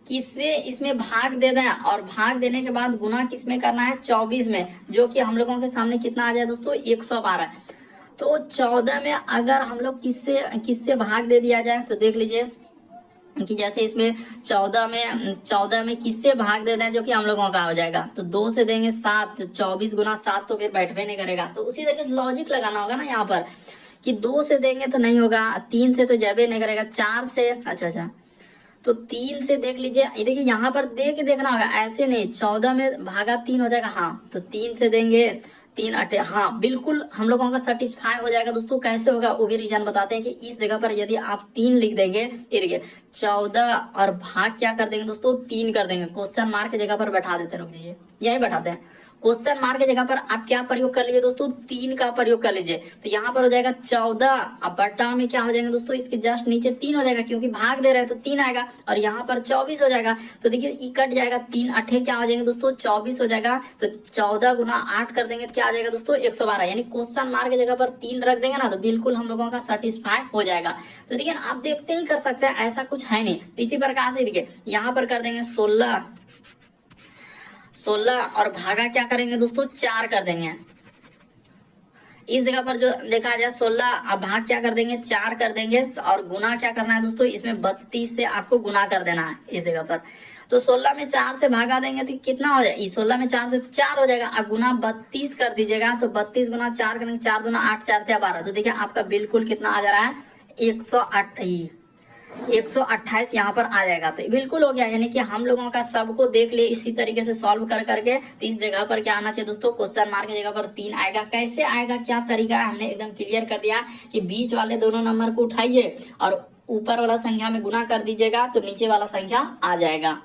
किसमें इसमें भाग दे दें और भाग देने के बाद गुना किसमें करना है 24 में, जो कि हम लोगों के सामने कितना आ जाए दोस्तों 112। तो 14 में अगर हम लोग किससे भाग दे दिया जाए तो देख लीजिए कि जैसे इसमें 14 में किससे भाग देते हैं जो कि हम लोगों का हो जाएगा, तो 2 से देंगे 7, 24 गुना 7 तो फिर बैठवे नहीं करेगा। तो उसी तरीके से लॉजिक लगाना होगा ना यहाँ पर कि 2 से देंगे तो नहीं होगा, 3 से तो जबे नहीं करेगा, 4 से अच्छा तो 3 से देख लीजिए, ये देखिए यहाँ पर दे के देखना होगा, ऐसे नहीं 14 में भागा 3 हो जाएगा, हाँ तो 3 से देंगे 3 8, हाँ बिल्कुल हम लोगों का सेटिस्फाई हो जाएगा। दोस्तों कैसे होगा वो भी रीजन बताते हैं कि इस जगह पर यदि आप 3 लिख देंगे, ये देखिए 14 और भाग क्या कर देंगे दोस्तों 3 कर देंगे, क्वेश्चन मार्क की जगह पर बैठा देते हैं, रुक दीजिए यही बैठाते हैं, क्वेश्चन मार्क की जगह पर आप क्या प्रयोग कर लीजिए दोस्तों 3 का प्रयोग कर लीजिए। तो यहाँ पर हो जाएगा 14, अब बटा में क्या हो जाएगा दोस्तों इसके जस्ट नीचे 3 हो जाएगा, क्योंकि भाग दे रहे हैं तो 3 आएगा, और यहाँ पर 24 हो जाएगा। तो देखिए ई कट जाएगा, 3 8 क्या हो जाएंगे दोस्तों 24 हो जाएगा। तो 14 गुना 8 कर देंगे तो क्या आ जाएगा दोस्तों 112, यानी क्वेश्चन मार्क की जगह पर 3 रख देंगे ना तो बिल्कुल हम लोगों का सेटिस्फाई हो जाएगा। तो देखिए आप देखते ही कर सकते हैं, ऐसा कुछ है नहीं। इसी प्रकार से देखिए यहाँ पर कर देंगे 16 और भागा क्या करेंगे दोस्तों 4 कर देंगे। इस जगह पर जो देखा जाए 16 अब भाग क्या कर देंगे 4 कर देंगे, और गुना क्या करना है दोस्तों इसमें 32 से आपको गुना कर देना है इस जगह पर। तो 16 में 4 से भागा देंगे तो कितना हो जाएगा, 16 में 4 से तो 4 हो जाएगा, अब गुना 32 कर दीजिएगा, तो 32 गुना 4 करेंगे, 4 गुना 8 4 12, तो देखिए आपका बिल्कुल कितना आ जा रहा है 128 यहाँ पर आ जाएगा। तो बिल्कुल हो गया, यानी कि हम लोगों का सबको देख लिए इसी तरीके से सॉल्व कर करके। तो इस जगह पर क्या आना चाहिए दोस्तों क्वेश्चन मार्क की जगह पर 3 आएगा। कैसे आएगा क्या तरीका है हमने एकदम क्लियर कर दिया कि बीच वाले दोनों नंबर को उठाइए और ऊपर वाला संख्या में गुना कर दीजिएगा तो नीचे वाला संख्या आ जाएगा।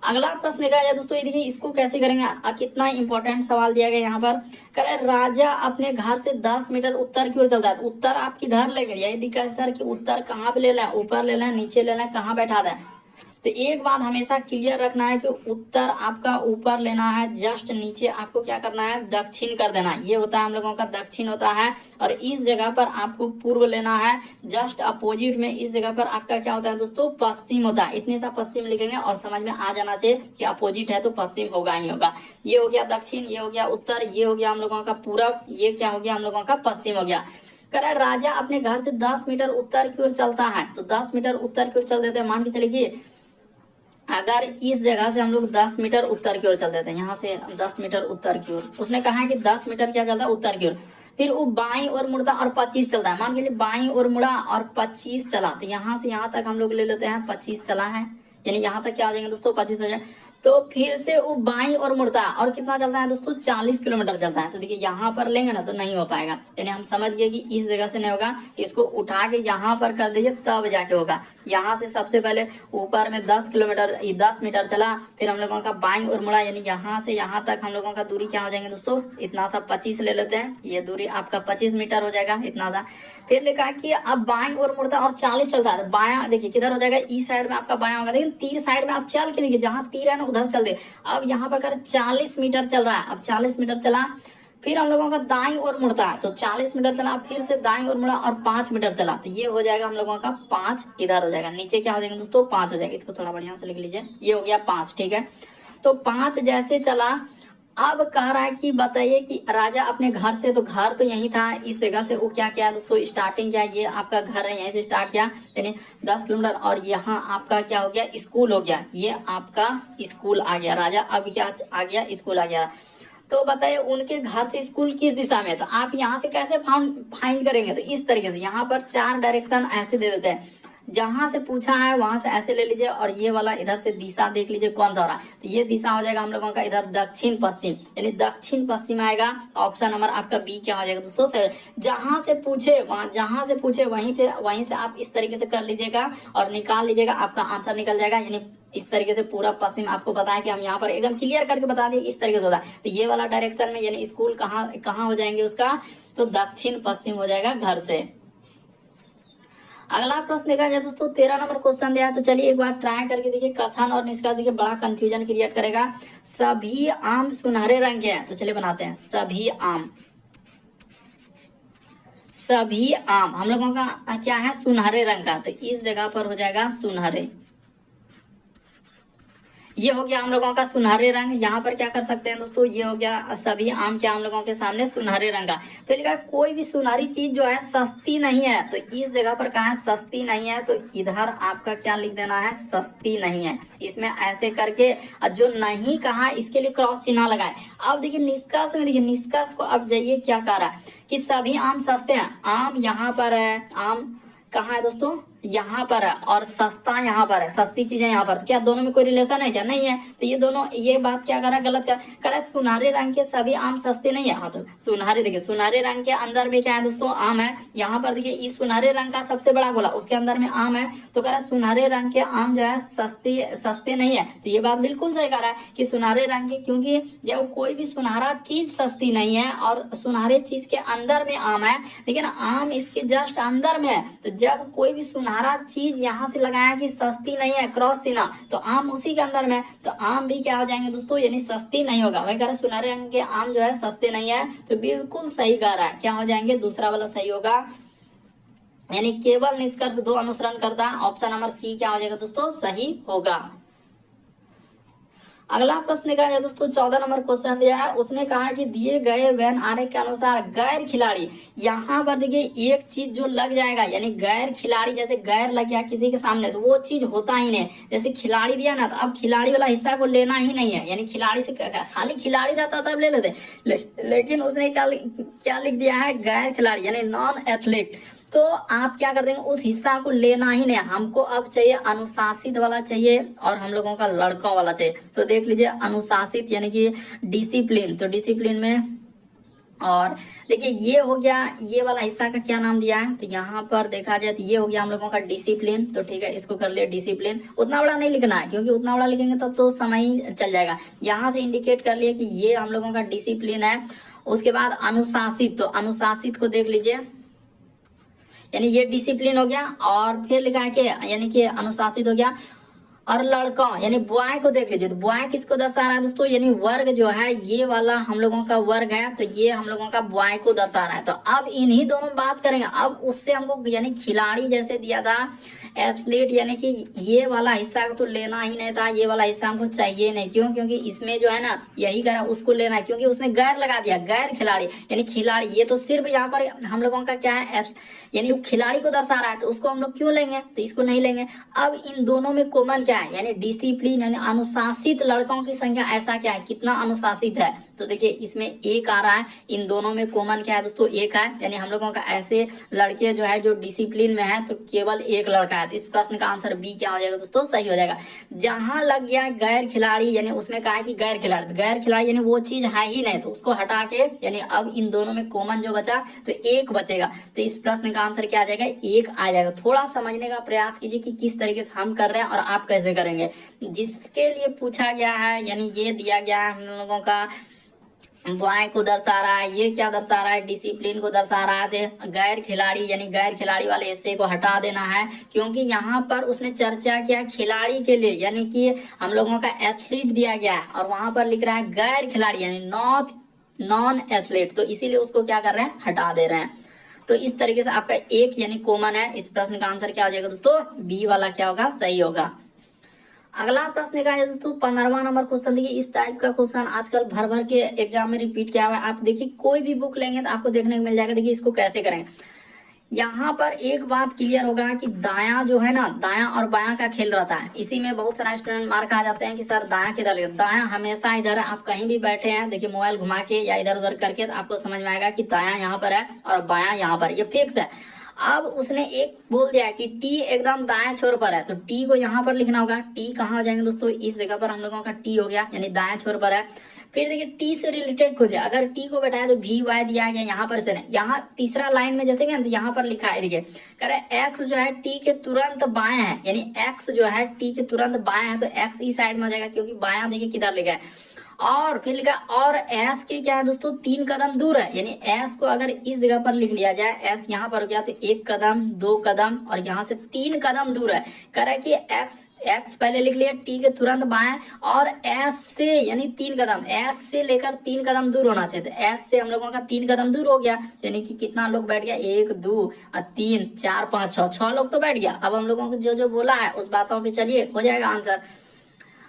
अगला प्रश्न देखा जाए दोस्तों, ये देखिए इसको कैसे करेंगे, कितना इंपॉर्टेंट सवाल दिया गया यहाँ पर। करे राजा अपने घर से 10 मीटर उत्तर की ओर चलता है, उत्तर आप किधर ले गए, यही दिखा है सर कि उत्तर कहाँ पे ले लें, ऊपर ले लें नीचे ले लें, कहाँ बैठा दें। तो एक बात हमेशा क्लियर रखना है कि उत्तर आपका ऊपर लेना है, जस्ट नीचे आपको क्या करना है दक्षिण कर देना, ये होता है हम लोगों का दक्षिण होता है। और इस जगह पर आपको पूर्व लेना है, जस्ट अपोजिट में इस जगह पर आपका क्या होता है दोस्तों पश्चिम होता है। इतने सा पश्चिम लिखेंगे और समझ में आ जाना चाहिए कि अपोजिट है तो पश्चिम होगा ही होगा। ये हो गया दक्षिण, ये हो गया उत्तर, ये हो गया हम लोगों का पूरब, ये क्या हो गया हम लोगों का पश्चिम हो गया। कह राजा अपने घर से 10 मीटर उत्तर की ओर चलता है, तो 10 मीटर उत्तर की ओर चल देते हैं। मान के चलिए अगर इस जगह से हम लोग 10 मीटर उत्तर की ओर चल देते हैं, यहाँ से 10 मीटर उत्तर की ओर, उसने कहा है कि 10 मीटर क्या चलता है उत्तर की ओर, फिर वो बाईं ओर मुड़ता और 25 चलता है। मान के लिए बाईं ओर मुड़ा और 25 चला, तो यहाँ से यहाँ तक हम लोग ले लेते हैं 25 चला है, यानी यहाँ तक क्या आ जाएंगे दोस्तों 25 हो जाए। तो फिर से वो बाईं ओर मुड़ता है और कितना चलता है दोस्तों 40 किलोमीटर चलता है। तो देखिए यहाँ पर लेंगे ना तो नहीं हो पाएगा, यानी हम समझ गए कि इस जगह से नहीं होगा, इसको उठा के यहाँ पर कर दीजिए तब जाके होगा। यहाँ से सबसे पहले ऊपर में 10 मीटर चला, फिर हम लोगों का बाईं ओर मुड़ा, यानी यहाँ से यहाँ तक हम लोगों का दूरी क्या हो जाएंगे दोस्तों इतना सा 25 ले लेते हैं, ये दूरी आपका 25 मीटर हो जाएगा इतना सा। फिर लिखा कि अब बाईं ओर मुड़ता और 40 चलता है, बायां देखिए किधर हो जाएगा, इस साइड में आपका बायां होगा, लेकिन तीर साइड में आप चल के देखिए जहां तीर है ना उधर चल दे। अब यहाँ पर 40 मीटर चल रहा है, अब 40 मीटर चला, फिर हम लोगों का दाईं ओर मुड़ता है, तो 40 मीटर चला, फिर से दाईं ओर मुड़ा और 5 मीटर चला, तो ये हो जाएगा हम लोगों का 5 इधर हो जाएगा, नीचे क्या हो जाएगा दोस्तों 5 हो जाएगा। इसको थोड़ा बढ़िया से लिख लीजिए, ये हो गया 5, ठीक है। तो 5 जैसे चला, अब कह रहा है कि बताइए कि राजा अपने घर से, तो घर तो यही था, इस जगह से वो क्या किया दोस्तों स्टार्टिंग क्या, ये आपका घर है यहीं से स्टार्ट किया, यानी 10 किलोमीटर, और यहाँ आपका क्या हो गया स्कूल हो गया, ये आपका स्कूल आ गया। राजा अब क्या आ गया स्कूल आ गया। तो बताइए उनके घर से स्कूल किस दिशा में है, तो आप यहाँ से कैसे फाइंड करेंगे, तो इस तरीके से यहाँ पर 4 डायरेक्शन ऐसे दे देते हैं, जहां से पूछा है वहां से ऐसे ले लीजिए, और ये वाला इधर से दिशा देख लीजिए कौन सा हो रहा है, तो ये दिशा हो जाएगा हम लोगों का इधर दक्षिण पश्चिम, यानी दक्षिण पश्चिम आएगा। ऑप्शन नंबर आपका बी क्या हो जाएगा दोस्तों, जहां से पूछे वहीं से आप इस तरीके से कर लीजिएगा और निकाल लीजिएगा, आपका आंसर निकल जाएगा। यानी इस तरीके से पूरा पश्चिम आपको बताया कि हम यहाँ पर एकदम क्लियर करके बता दिए इस तरीके से होता है। तो ये वाला डायरेक्शन में यानी स्कूल कहाँ हो जाएंगे उसका, तो दक्षिण पश्चिम हो जाएगा घर से। अगला प्रश्न देखा जाए दोस्तों 13 नंबर क्वेश्चन दिया है, तो चलिए एक बार ट्राई करके देखिए। कथन और निष्कर्ष देखिए बड़ा कंफ्यूजन क्रिएट करेगा। सभी आम सुनहरे रंग के हैं, तो चलिए बनाते हैं। सभी आम हम लोगों का क्या है सुनहरे रंग का, तो इस जगह पर हो जाएगा सुनहरे। ये हो गया हम लोगों का सुनहरे रंग। यहाँ पर क्या कर सकते हैं दोस्तों, ये हो गया सभी आम क्या हम लोगों के सामने सुनहरे रंग का। तो लिखा है कोई भी सुनहरी चीज जो है सस्ती नहीं है, तो इस जगह पर कहा है सस्ती नहीं है, तो इधर आपका क्या लिख देना है, सस्ती नहीं है। इसमें ऐसे करके जो नहीं कहा इसके लिए क्रॉस चिन्ह लगाए। अब देखिए निष्कर्ष में, देखिए निष्कर्ष को अब जाइए क्या कह रहा है कि सभी आम सस्ते हैं। आम यहाँ पर है, आम कहाँ है दोस्तों, यहाँ पर है, और सस्ता यहाँ पर है, सस्ती चीजें यहाँ पर। क्या दोनों में कोई रिलेशन है क्या, नहीं है। तो ये दोनों, ये बात क्या कर रहा है, गलत कर रहा है। सुनहरे रंग के सभी आम सस्ते नहीं है। हाँ तो सुनहरे, देखिए सुनहरे रंग के अंदर में क्या है दोस्तों, आम है। यहाँ पर देखिए इस सुनहरे रंग का सबसे बड़ा गोला, उसके अंदर में आम है। तो कह रहा है सुनहरे रंग के आम जो है सस्ते नहीं है। तो ये बात बिल्कुल सही कह रहा है कि सुनहरे रंग के, क्योंकि जब कोई भी सुनहरा चीज सस्ती नहीं है और सुनहरे चीज के अंदर में आम है, लेकिन आम इसके जस्ट अंदर में है। तो जब कोई भी सुनहरा चीज यहाँ से लगाया कि सस्ती नहीं है क्रॉस चिन्ह, तो आम उसी के अंदर में, तो आम भी क्या हो जाएंगे दोस्तों, यानी सस्ती नहीं होगा। वही कह रहा है सुनहरे रंग के आम जो है सस्ते नहीं है, तो बिल्कुल सही कह रहा है। क्या हो जाएंगे, दूसरा वाला सही होगा, यानी केवल निष्कर्ष 2 अनुसरण करता। ऑप्शन नंबर सी क्या हो जाएगा दोस्तों, सही होगा। अगला प्रश्न का है दोस्तों 14 नंबर क्वेश्चन दिया है। उसने कहा कि दिए गए व्यन आरेख के अनुसार गैर खिलाड़ी, यहाँ पर देखिए एक चीज जो लग जाएगा, यानी गैर खिलाड़ी, जैसे गैर लग गया किसी के सामने तो वो चीज होता ही नहीं। जैसे खिलाड़ी दिया ना, तो अब खिलाड़ी वाला हिस्सा को लेना ही नहीं है, यानी खिलाड़ी से खाली खिलाड़ी रहता तब ले लेते, लेकिन उसने क्या लिख दिया है, गैर खिलाड़ी यानी नॉन एथलीट। तो आप क्या कर देंगे, उस हिस्सा को लेना ही नहीं। हमको अब चाहिए अनुशासित वाला चाहिए, और हम लोगों का लड़कों वाला चाहिए। तो देख लीजिए अनुशासित यानी कि डिसिप्लिन, तो डिसिप्लिन में, और देखिए ये हो गया, ये वाला हिस्सा का क्या नाम दिया है, तो यहाँ पर देखा जाए तो ये हो गया हम लोगों का डिसिप्लिन। तो ठीक है, इसको कर लिया डिसिप्लिन। उतना बड़ा नहीं लिखना है, क्योंकि उतना बड़ा लिखेंगे तब तो समय ही चल जाएगा। यहाँ से इंडिकेट कर लिए कि ये हम लोगों का डिसिप्लिन है। उसके बाद अनुशासित, तो अनुशासित को देख लीजिए, यानी ये डिसिप्लिन हो गया। और फिर लिखा है कि यानी कि अनुशासित हो गया। और लड़कों यानी बॉय को देख लीजिए, तो बॉय किसको दर्शा रहा है दोस्तों, यानी वर्ग जो है ये वाला हम लोगों का वर्ग है, तो ये हम लोगों का बॉय को दर्शा रहा है। तो अब इन्हीं दोनों बात करेंगे। अब उससे हमको यानी खिलाड़ी जैसे दिया था, एथलीट यानी कि ये वाला हिस्सा तो लेना ही नहीं था, ये वाला हिस्सा हमको चाहिए नहीं। क्यों, क्योंकि इसमें जो है ना यही करा, उसको लेना है, क्योंकि उसमें गैर लगा दिया, गैर खिलाड़ी यानी खिलाड़ी। ये तो सिर्फ यहाँ पर हम लोगों का क्या है, यानी वो खिलाड़ी को दर्शा रहा है, तो उसको हम लोग क्यों लेंगे, तो इसको नहीं लेंगे। अब इन दोनों में कॉमन क्या है, यानी डिसिप्लिन यानी अनुशासित लड़कों की संख्या, ऐसा क्या है, कितना अनुशासित है। तो देखिए इसमें एक आ रहा है, इन दोनों में कॉमन क्या है दोस्तों, एक है। यानी हम लोगों का ऐसे लड़के जो है जो डिसिप्लिन में है, तो केवल एक लड़का है। तो इस प्रश्न का आंसर बी क्या हो जाएगा दोस्तों, सही हो जाएगा। जहां लग गया गैर खिलाड़ी, यानी उसमें कहा है कि गैर खिलाड़ी, गैर खिलाड़ी यानी वो चीज है ही नहीं, तो उसको हटा के, यानी अब इन दोनों में कॉमन जो बचा तो एक बचेगा। तो इस प्रश्न का आंसर क्या आ जाएगा, एक आ जाएगा। थोड़ा समझने का प्रयास कीजिए कि किस तरीके से हम कर रहे हैं और आप कैसे करेंगे। जिसके लिए पूछा गया है, यानी ये दिया गया है हम लोगों का बॉय को दर्शा रहा है, ये क्या दर्शा रहा है, डिसिप्लिन को दर्शा रहा है। गैर खिलाड़ी यानी गैर खिलाड़ी वाले हिस्से को हटा देना है, क्योंकि यहाँ पर उसने चर्चा किया खिलाड़ी के लिए, यानी कि हम लोगों का एथलीट दिया गया है, और वहां पर लिख रहा है गैर खिलाड़ी यानी नॉन एथलीट, तो इसीलिए उसको क्या कर रहे हैं, हटा दे रहे हैं। तो इस तरीके से आपका एक यानी कॉमन है। इस प्रश्न का आंसर क्या हो जाएगा दोस्तों, बी वाला क्या होगा, सही होगा। अगला प्रश्न का है दोस्तों 15वां नंबर क्वेश्चन। देखिए इस टाइप का क्वेश्चन आजकल भर भर के एग्जाम में रिपीट किया हुआ है। आप देखिए कोई भी बुक लेंगे तो आपको देखने को मिल जाएगा। देखिए इसको कैसे करेंगे, यहाँ पर एक बात क्लियर होगा कि दायां जो है ना, दायां और बायां का खेल रहता है। इसी में बहुत सारा स्टूडेंट मार्क आ जाते हैं कि सर दायां किधर, दायां हमेशा इधर है। आप कहीं भी बैठे हैं, देखिए मोबाइल घुमा के या इधर उधर करके, तो आपको समझ में आएगा कि दायां यहाँ पर है और बायां यहाँ पर, ये फिक्स है। अब उसने एक बोल दिया कि टी एकदम दाएं छोर पर है, तो टी को यहाँ पर लिखना होगा। टी कहाँ हो जाएंगे दोस्तों, इस जगह पर हम लोगों का टी हो गया, यानी दाएं छोर पर है। फिर देखिए टी से रिलेटेड खोजे, अगर टी को बैठाया तो वी वाई दिया गया यहाँ पर से, यहाँ तीसरा लाइन में जैसे तो यहाँ पर लिखा है, देखिए कह रहे एक्स जो है टी के तुरंत बाएं है, यानी एक्स जो है टी के तुरंत बाएं है, तो एक्स इस साइड में हो जाएगा, क्योंकि बायां देखिए किधर लिखा है। और फिर लिखा और एस के क्या है दोस्तों, 3 कदम दूर है, यानी एस को अगर इस जगह पर लिख लिया जाए, एस यहाँ पर हो गया तो 1 कदम 2 कदम और यहाँ से 3 कदम दूर है। कह रहा है कि एक्स पहले लिख लिया टी के तुरंत बाएं, और एस से यानी 3 कदम, एस से लेकर 3 कदम दूर होना चाहिए। तो एस से हम लोगों का 3 कदम दूर हो गया, यानी कि कितना लोग बैठ गया, 1 2 3 4 5 6 लोग तो बैठ गया। अब हम लोगों को जो जो बोला है उस बातों पे चलिए हो जाएगा आंसर।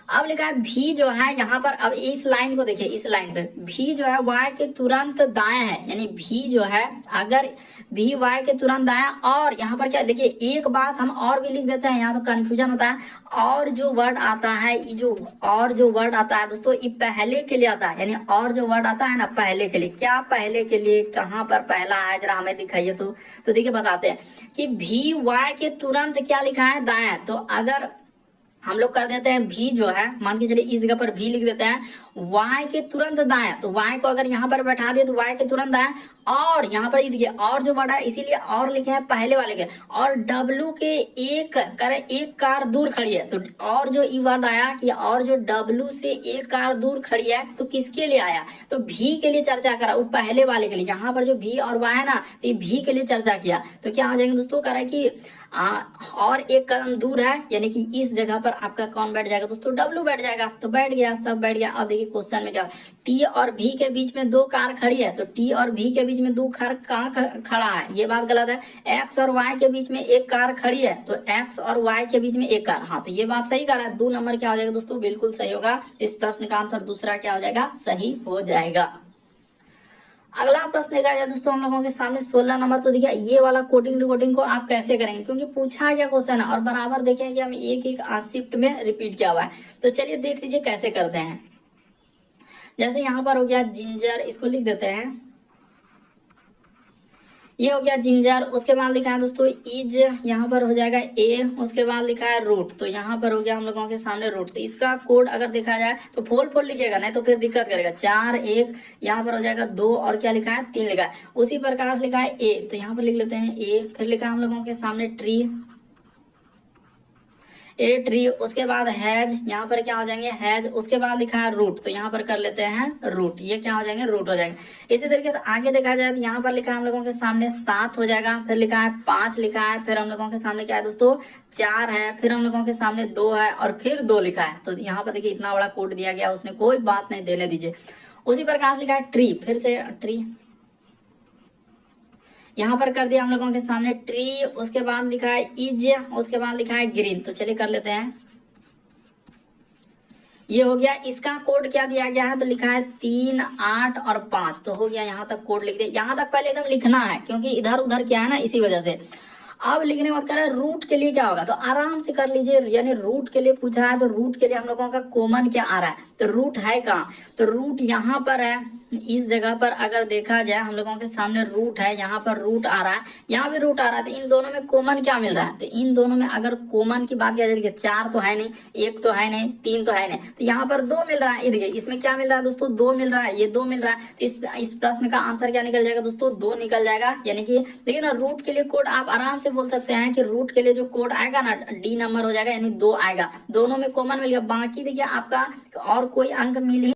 अब लिखा है भी जो है यहाँ पर, अब इस लाइन को देखिए, इस लाइन पे भी जो है y के तुरंत दाएं है, यानी भी जो है अगर भी y के तुरंत दाएं, और यहाँ पर क्या देखिए एक बात हम और भी लिख देते हैं, यहाँ तो कंफ्यूजन होता है। और जो वर्ड आता है, ये जो और जो वर्ड आता है दोस्तों, ये पहले के लिए आता है, यानी और जो वर्ड आता है ना पहले के लिए, क्या पहले के लिए कहाँ पर पहला है, जरा हमें दिखाइए। तो देखिए बताते हैं कि भी y के तुरंत क्या लिखा है, दाएं। तो अगर हम लोग कर देते हैं भी जो है, मान के चलिए इस जगह पर भी लिख देते हैं y के तुरंत दाएं, तो y को अगर यहाँ पर बैठा दिए तो y के तुरंत दाएं, और यहाँ पर देखिए और जो वर्ड है इसीलिए और लिखे हैं पहले वाले के, और w के एक कार दूर खड़ी है, तो और जो ई वर्ड आया कि और जो w से एक कार दूर खड़ी है, तो किसके लिए आया, तो भी के लिए चर्चा करा, वो पहले वाले के लिए। यहाँ पर जो भी और y है ना, तो ये भी के लिए चर्चा किया, तो क्या हो जाएंगे दोस्तों, कह रहा है कि और एक कदम दूर है, यानी कि इस जगह पर आपका कौन बैठ जाएगा दोस्तों, W बैठ जाएगा। तो बैठ गया, सब बैठ गया। अब देखिए क्वेश्चन में क्या, T और V के बीच में दो कार खड़ी है, तो T और V के बीच में दो कार कहाँ खड़ा है, ये बात गलत है। X और Y के बीच में एक कार खड़ी है, तो X और Y के बीच में एक कार, हाँ तो ये बात सही कर रहा है। 2 नंबर क्या हो जाएगा दोस्तों, बिल्कुल सही होगा। इस प्रश्न का आंसर दूसरा क्या हो जाएगा, सही हो जाएगा। अगला प्रश्न देखा जाए दोस्तों हम लोगों के सामने 16 नंबर। तो देखिए ये वाला कोडिंग रिकॉर्डिंग को आप कैसे करेंगे, क्योंकि पूछा गया क्वेश्चन है और बराबर देखें कि हम एक शिफ्ट में रिपीट किया हुआ है। तो चलिए देख लीजिए कैसे करते हैं। जैसे यहाँ पर हो गया जिंजर, इसको लिख देते हैं, ये हो गया जिंजर। उसके बाद लिखा है दोस्तों इज, यहाँ पर हो जाएगा ए, उसके बाद लिखा है रूट, तो यहाँ पर हो गया हम लोगों के सामने रूट। तो इसका कोड अगर देखा जाए तो फोल लिखेगा, नहीं तो फिर दिक्कत करेगा। 4 1, यहाँ पर हो जाएगा 2, और क्या लिखा है 3 लिखा है। उसी प्रकार से लिखा है ए, तो यहाँ पर लिख लेते हैं ए। फिर लिखा है हम लोगों के सामने ट्री, ए ट्री। उसके बाद हैज, यहाँ पर क्या हो जाएंगे हैज। उसके बाद लिखा है रूट, तो यहाँ पर कर लेते हैं रूट, ये क्या हो जाएंगे रूट हो जाएंगे। इसी तरीके से आगे देखा जाए तो यहाँ पर लिखा है हम लोगों के सामने 7 हो जाएगा। फिर लिखा है 5 लिखा है। फिर हम लोगों के सामने क्या है दोस्तों 4 है। फिर हम लोगों के सामने 2 है, और फिर 2 लिखा है। तो यहाँ पर देखिए इतना बड़ा कोड दिया गया, उसने कोई बात नहीं, देने दीजिए। उसी प्रकार लिखा है ट्री, फिर से ट्री, यहाँ पर कर दिया हम लोगों के सामने ट्री। उसके बाद लिखा है इज, उसके बाद लिखा है ग्रीन। तो चलिए कर लेते हैं, ये हो गया। इसका कोड क्या दिया गया है, तो लिखा है 3 8 और 5। तो हो गया, यहाँ तक कोड लिख दिया। यहाँ तक पहले एकदम लिखना है, क्योंकि इधर उधर क्या है ना, इसी वजह से। अब लिखने के बाद कह रहा है रूट के लिए क्या होगा, तो आराम से कर लीजिए। यानी रूट के लिए पूछा है, तो रूट के लिए हम लोगों का कॉमन क्या आ रहा है, तो रूट है कहाँ, तो रूट यहाँ पर है। इस जगह पर अगर देखा जाए हम लोगों के सामने रूट है, यहाँ पर रूट आ रहा है, यहाँ भी रूट आ रहा है। तो इन दोनों में कॉमन क्या मिल रहा है, तो इन दोनों में अगर कॉमन की बात किया जाए, 4 तो है नहीं, 1 तो है नहीं, 3 तो है नहीं, तो यहाँ पर 2 मिल रहा है। देखिए इसमें क्या मिल रहा है दोस्तों, 2 मिल रहा है, ये 2 मिल रहा है। तो इस प्रश्न का आंसर क्या निकल जाएगा दोस्तों, 2 निकल जाएगा। यानी कि देखिए ना, रूट के लिए कोड आप आराम से बोल सकते हैं कि रूट के लिए जो कोड आएगा ना, डी नंबर हो जाएगा, यानी 2 आएगा। दोनों में कॉमन मिल गया। बाकी देखिए आपका और कोई अंक मिल